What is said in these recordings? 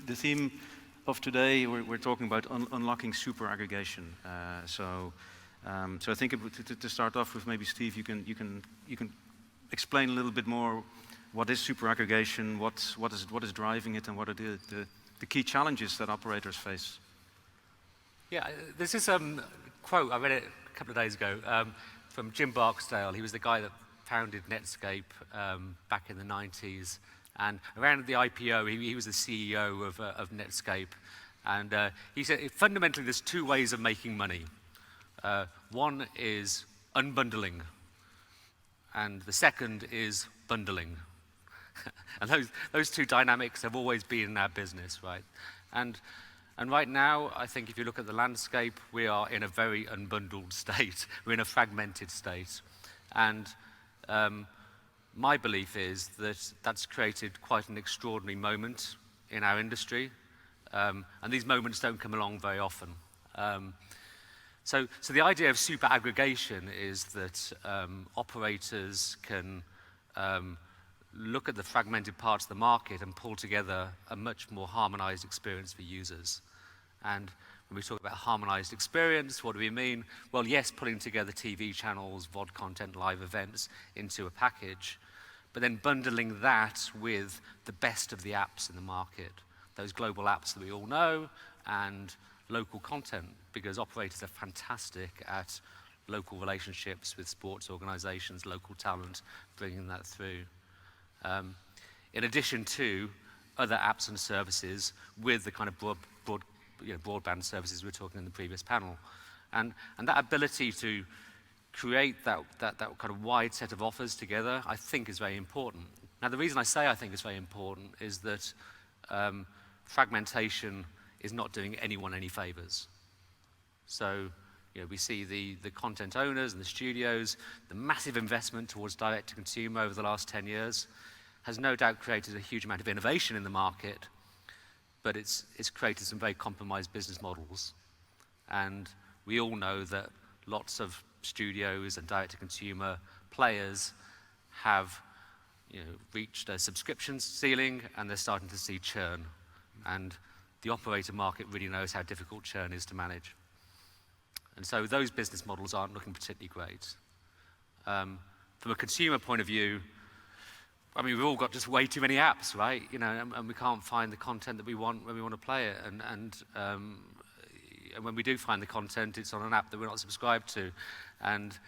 the theme of today, we're talking about unlocking super aggregation. So I think to start off with, maybe Steve, you can explain a little bit more what is super aggregation, what is driving it, and what are the key challenges that operators face. Yeah, this is a quote, I read it a couple of days ago, from Jim Barksdale. He was the guy that founded Netscape back in the 90s. And around the IPO, he was the CEO of Netscape. And he said, fundamentally, there's two ways of making money. One is unbundling, and the second is bundling. And those two dynamics have always been in our business, right? And right now, I think if you look at the landscape, we are in a very unbundled state. We're in a fragmented state. And my belief is that that's created quite an extraordinary moment in our industry. And these moments don't come along very often. So the idea of super aggregation is that operators can look at the fragmented parts of the market and pull together a much more harmonized experience for users. And when we talk about harmonized experience, what do we mean? Well, yes, putting together TV channels, VOD content, live events into a package, but then bundling that with the best of the apps in the market, those global apps that we all know, and local content, because operators are fantastic at local relationships with sports organizations, local talent, bringing that through. In addition to other apps and services with the kind of broadband services we were talking in the previous panel. And that ability to create that kind of wide set of offers together, I think is very important. Now, the reason I say I think it's very important is that fragmentation is not doing anyone any favors. So, we see the content owners and the studios, the massive investment towards direct-to-consumer over the last 10 years has no doubt created a huge amount of innovation in the market, but it's created some very compromised business models. And we all know that lots of studios and direct-to-consumer players have reached a subscription ceiling, and they're starting to see churn. And the operator market really knows how difficult churn is to manage. And so those business models aren't looking particularly great. From a consumer point of view, I mean, we've all got just way too many apps, right? And we can't find the content that we want when we want to play it. And when we do find the content, it's on an app that we're not subscribed to. And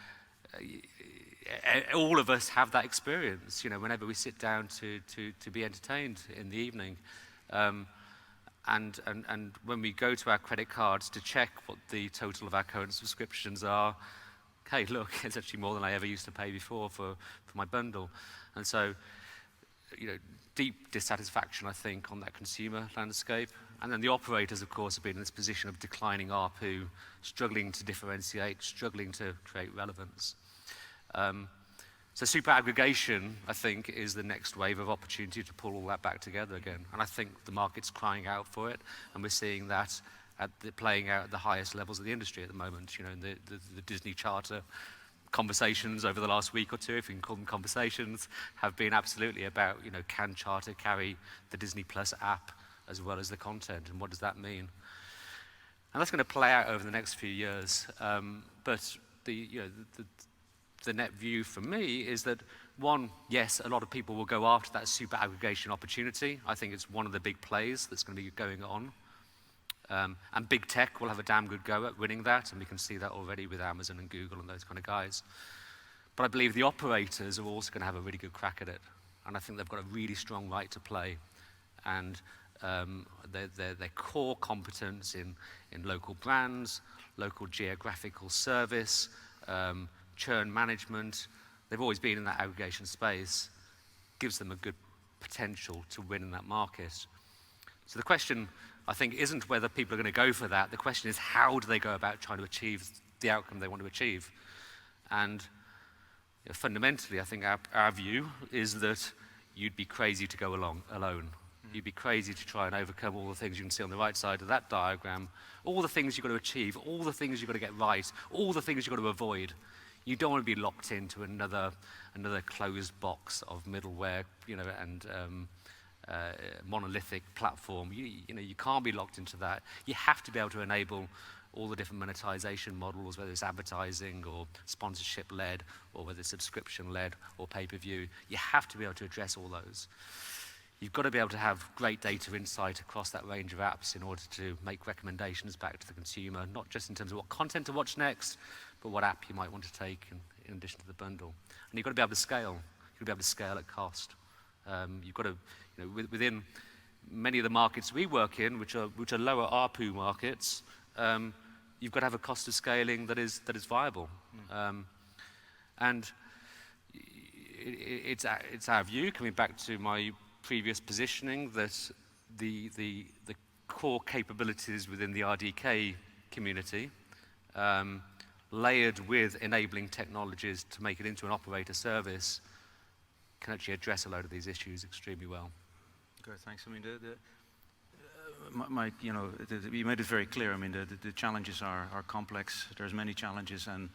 all of us have that experience, whenever we sit down to be entertained in the evening. And when we go to our credit cards to check what the total of our current subscriptions are, hey, look, it's actually more than I ever used to pay before for my bundle. And so, deep dissatisfaction, I think, on that consumer landscape. And then the operators, of course, have been in this position of declining ARPU, struggling to differentiate, struggling to create relevance. So super aggregation, I think, is the next wave of opportunity to pull all that back together again. And I think the market's crying out for it, and we're seeing that playing out at the highest levels of the industry at the moment. The Disney Charter conversations over the last week or two, if you can call them conversations, have been absolutely about, can Charter carry the Disney Plus app as well as the content, and what does that mean? And that's going to play out over the next few years. But the net view for me is that, one, yes, a lot of people will go after that super aggregation opportunity. I think it's one of the big plays that's going to be going on. And big tech will have a damn good go at winning that, and we can see that already with Amazon and Google and those kind of guys. But I believe the operators are also going to have a really good crack at it. And I think they've got a really strong right to play. And their core competence in local brands, local geographical service, churn management, they've always been in that aggregation space, gives them a good potential to win in that market. So the question, I think, isn't whether people are going to go for that. The question is, how do they go about trying to achieve the outcome they want to achieve? And fundamentally, I think our view is that you'd be crazy to go alone. You'd be crazy to try and overcome all the things you can see on the right side of that diagram, all the things you've got to achieve, all the things you've got to get right, all the things you've got to avoid. You don't want to be locked into another closed box of middleware, monolithic platform. You know, you can't be locked into that. You have to be able to enable all the different monetization models, whether it's advertising or sponsorship-led, or whether it's subscription-led or pay-per-view. You have to be able to address all those. You've got to be able to have great data insight across that range of apps in order to make recommendations back to the consumer, not just in terms of what content to watch next, but what app you might want to take in addition to the bundle. And you've got to be able to scale. You've got to be able to scale at cost. You've got to, you know, within many of the markets we work in, which are lower ARPU markets, you've got to have a cost of scaling that is viable. And it's our view, coming back to my previous positioning, that the core capabilities within the RDK community, layered with enabling technologies to make it into an operator service, can actually address a load of these issues extremely well. Okay, thanks. I mean, you made it very clear. I mean, the challenges are complex. There's many challenges, and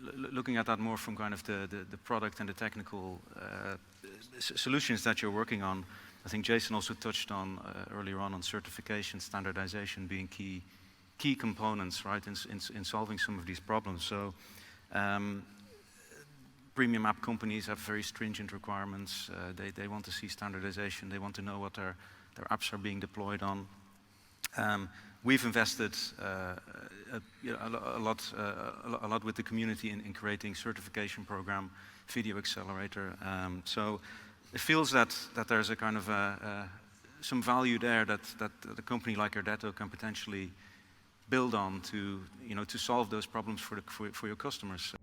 looking at that more from kind of the product and the technical solutions that you're working on, I think Jason also touched on earlier on certification, standardization being key components, right, in solving some of these problems. So premium app companies have very stringent requirements. They want to see standardization. They want to know what their apps are being deployed on. We've invested a lot with the community in creating certification program, video accelerator. So it feels that there's a kind of some value there that a company like Irdeto can potentially build on to solve those problems for your customers.